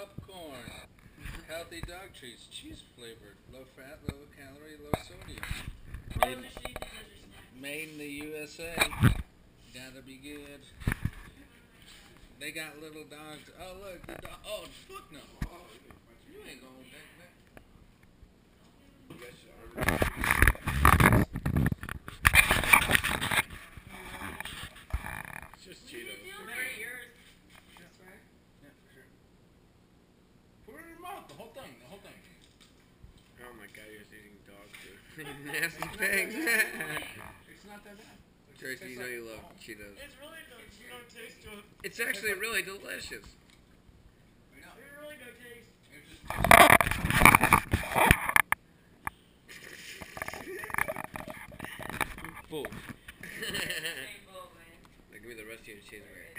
popcorn. Healthy dog treats, cheese flavored, low fat, low calorie, low sodium. Made in the USA. Gotta be good. They got little dogs. Oh look, the dog. Oh fuck no. Oh, you ain't going back. It's just Cheetos. Yeah, for sure. Put it in your mouth, the whole thing. Oh my god, you're just eating dog food. Nasty things. It's not that bad. Tracy, you know you love Cheetos. It's really no taste to it. It's actually really delicious. I know. There's really no taste. It's just Bull. Now give me the rest of your cheeseburger.